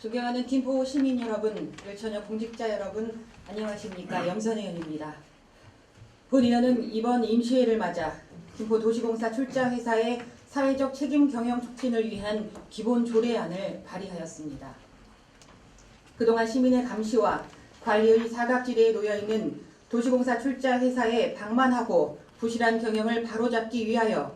존경하는 김포 시민 여러분, 일천여 공직자 여러분, 안녕하십니까. 염선혜연입니다. 본인은 이번 임시회를 맞아 김포도시공사 출자회사의 사회적 책임 경영 촉진을 위한 기본 조례안을 발의하였습니다. 그동안 시민의 감시와 관리의 사각지대에 놓여있는 도시공사 출자회사의 방만하고 부실한 경영을 바로잡기 위하여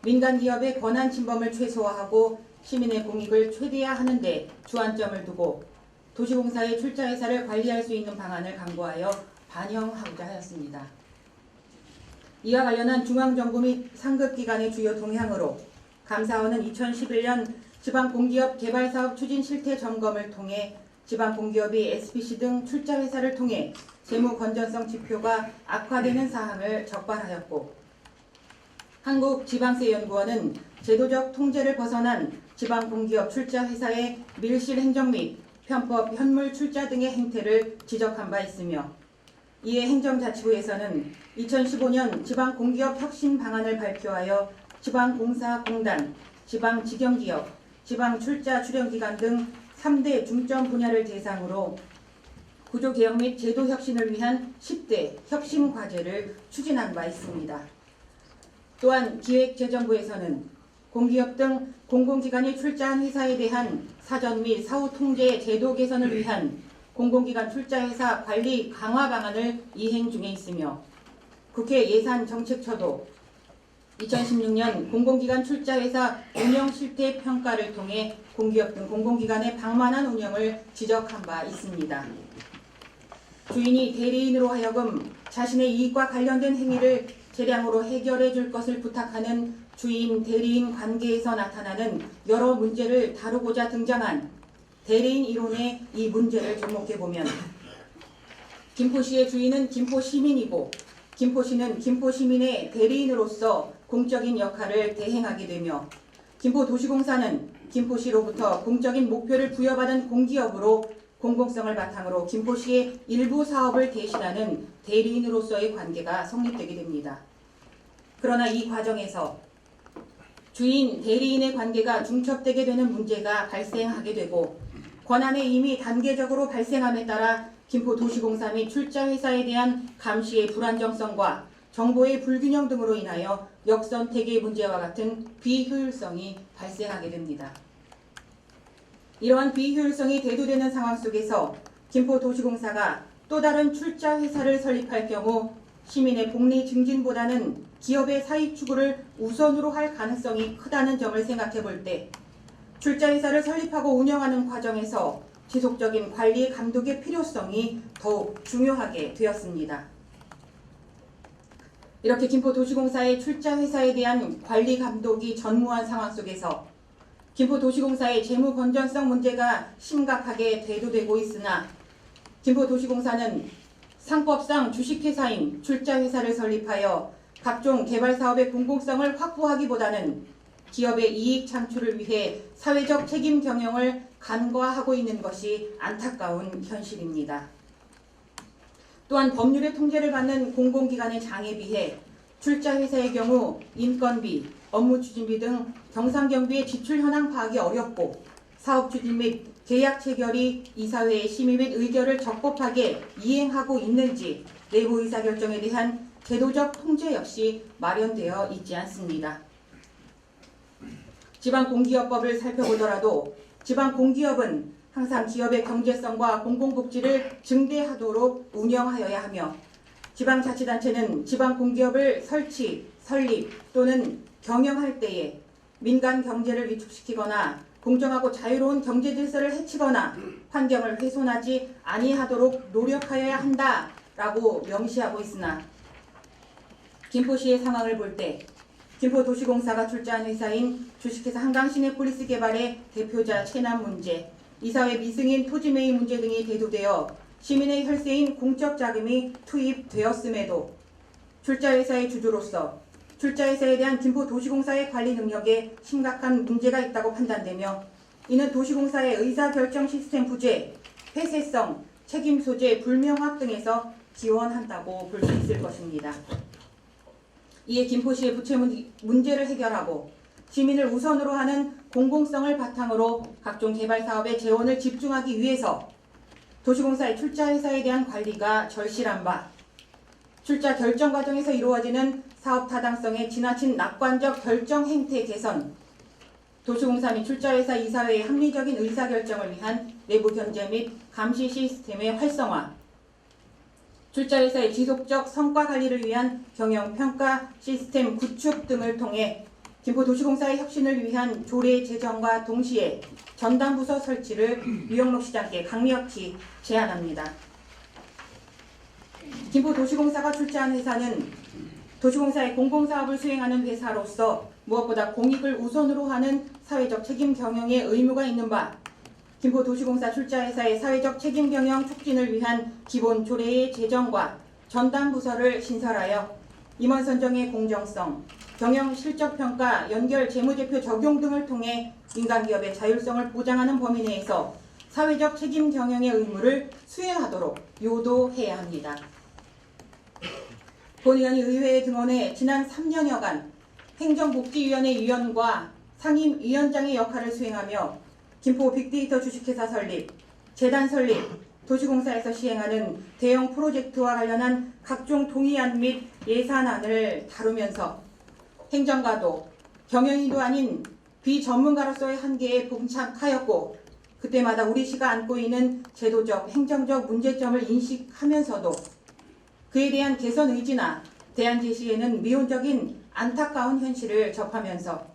민간 기업의 권한 침범을 최소화하고 시민의 공익을 최대화하는 데 주안점을 두고 도시공사의 출자회사를 관리할 수 있는 방안을 강구하여 반영하고자 하였습니다. 이와 관련한 중앙정부 및 상급기관의 주요 동향으로 감사원은 2011년 지방공기업 개발사업 추진 실태 점검을 통해 지방공기업이 SPC 등 출자회사를 통해 재무 건전성 지표가 악화되는 사항을 적발하였고, 한국지방세연구원은 제도적 통제를 벗어난 지방공기업 출자회사의 밀실 행정 및 편법 현물 출자 등의 행태를 지적한 바 있으며, 이에 행정자치부에서는 2015년 지방공기업 혁신 방안을 발표하여 지방공사공단, 지방직영기업, 지방출자출연기관 등 3대 중점 분야를 대상으로 구조개혁 및 제도 혁신을 위한 10대 혁신 과제를 추진한 바 있습니다. 또한 기획재정부에서는 공기업 등 공공기관이 출자한 회사에 대한 사전 및 사후 통제 제도 개선을 위한 공공기관 출자회사 관리 강화 방안을 이행 중에 있으며, 국회 예산정책처도 2016년 공공기관 출자회사 운영 실태 평가를 통해 공기업 등 공공기관의 방만한 운영을 지적한 바 있습니다. 주인이 대리인으로 하여금 자신의 이익과 관련된 행위를 재량으로 해결해 줄 것을 부탁하는 주인 대리인 관계에서 나타나는 여러 문제를 다루고자 등장한 대리인 이론의 이 문제를 주목해보면, 김포시의 주인은 김포시민이고 김포시는 김포시민의 대리인으로서 공적인 역할을 대행하게 되며, 김포도시공사는 김포시로부터 공적인 목표를 부여받은 공기업으로 공공성을 바탕으로 김포시의 일부 사업을 대신하는 대리인으로서의 관계가 성립되게 됩니다. 그러나 이 과정에서 주인, 대리인의 관계가 중첩되게 되는 문제가 발생하게 되고, 권한이 이미 단계적으로 발생함에 따라 김포도시공사 및 출자회사에 대한 감시의 불안정성과 정보의 불균형 등으로 인하여 역선택의 문제와 같은 비효율성이 발생하게 됩니다. 이러한 비효율성이 대두되는 상황 속에서 김포도시공사가 또 다른 출자회사를 설립할 경우 시민의 복리 증진보다는 기업의 사익 추구를 우선으로 할 가능성이 크다는 점을 생각해 볼 때, 출자회사를 설립하고 운영하는 과정에서 지속적인 관리 감독의 필요성이 더욱 중요하게 되었습니다. 이렇게 김포도시공사의 출자회사에 대한 관리 감독이 전무한 상황 속에서 김포도시공사의 재무 건전성 문제가 심각하게 대두되고 있으나, 김포도시공사는 상법상 주식회사인 출자회사를 설립하여 각종 개발사업의 공공성을 확보하기보다는 기업의 이익 창출을 위해 사회적 책임 경영을 간과하고 있는 것이 안타까운 현실입니다. 또한 법률의 통제를 받는 공공기관의 장에 비해 출자회사의 경우 인건비, 업무 추진비 등 경상경비의 지출 현황 파악이 어렵고, 사업 추진 및 계약 체결이 이사회의 심의 및 의결을 적법하게 이행하고 있는지 내부 의사결정에 대한 제도적 통제 역시 마련되어 있지 않습니다. 지방공기업법을 살펴보더라도 지방공기업은 항상 기업의 경제성과 공공복지를 증대하도록 운영하여야 하며, 지방자치단체는 지방공기업을 설치, 설립 또는 경영할 때에 민간 경제를 위축시키거나 공정하고 자유로운 경제 질서를 해치거나 환경을 훼손하지 아니하도록 노력하여야 한다라고 명시하고 있으나, 김포시의 상황을 볼 때 김포도시공사가 출자한 회사인 주식회사 한강시내폴리스 개발의 대표자 체납 문제, 이사회 미승인 토지 매입 문제 등이 대두되어 시민의 혈세인 공적 자금이 투입되었음에도 출자회사의 주주로서 출자회사에 대한 김포도시공사의 관리 능력에 심각한 문제가 있다고 판단되며, 이는 도시공사의 의사결정 시스템 부재, 폐쇄성, 책임 소재 불명확 등에서 기원한다고 볼 수 있을 것입니다. 이에 김포시의 부채 문제를 해결하고 시민을 우선으로 하는 공공성을 바탕으로 각종 개발 사업에 재원을 집중하기 위해서 도시공사의 출자회사에 대한 관리가 절실한 바, 출자 결정 과정에서 이루어지는 사업 타당성의 지나친 낙관적 결정 행태 개선, 도시공사 및 출자회사 이사회의 합리적인 의사결정을 위한 내부 견제 및 감시 시스템의 활성화, 출자회사의 지속적 성과 관리를 위한 경영평가 시스템 구축 등을 통해 김포도시공사의 혁신을 위한 조례 제정과 동시에 전담부서 설치를 유영록 시장께 강력히 제안합니다. 김포도시공사가 출자한 회사는 도시공사의 공공사업을 수행하는 회사로서 무엇보다 공익을 우선으로 하는 사회적 책임 경영의 의무가 있는 바, 김포도시공사 출자회사의 사회적 책임 경영 촉진을 위한 기본 조례의 제정과 전담부서를 신설하여 임원 선정의 공정성, 경영 실적 평가, 연결 재무제표 적용 등을 통해 민간기업의 자율성을 보장하는 범위 내에서 사회적 책임 경영의 의무를 수행하도록 요도해야 합니다. 본 의원이 의회에 등원해 지난 3년여간 행정복지위원회 위원과 상임위원장의 역할을 수행하며 김포 빅데이터 주식회사 설립, 재단 설립, 도시공사에서 시행하는 대형 프로젝트와 관련한 각종 동의안 및 예산안을 다루면서 행정가도 경영인도 아닌 비전문가로서의 한계에 봉착하였고, 그때마다 우리 시가 안고 있는 제도적, 행정적 문제점을 인식하면서도 그에 대한 개선 의지나 대안 제시에는 미온적인 안타까운 현실을 접하면서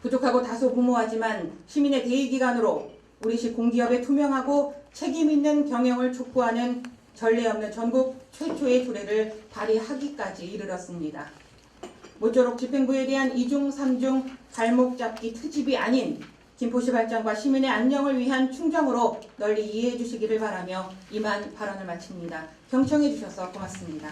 부족하고 다소 무모하지만 시민의 대의기관으로 우리시 공기업의 투명하고 책임있는 경영을 촉구하는 전례 없는 전국 최초의 조례를 발의하기까지 이르렀습니다. 모쪼록 집행부에 대한 2중 3중 발목 잡기 트집이 아닌 김포시 발전과 시민의 안녕을 위한 충정으로 널리 이해해 주시기를 바라며 이만 발언을 마칩니다. 경청해 주셔서 고맙습니다.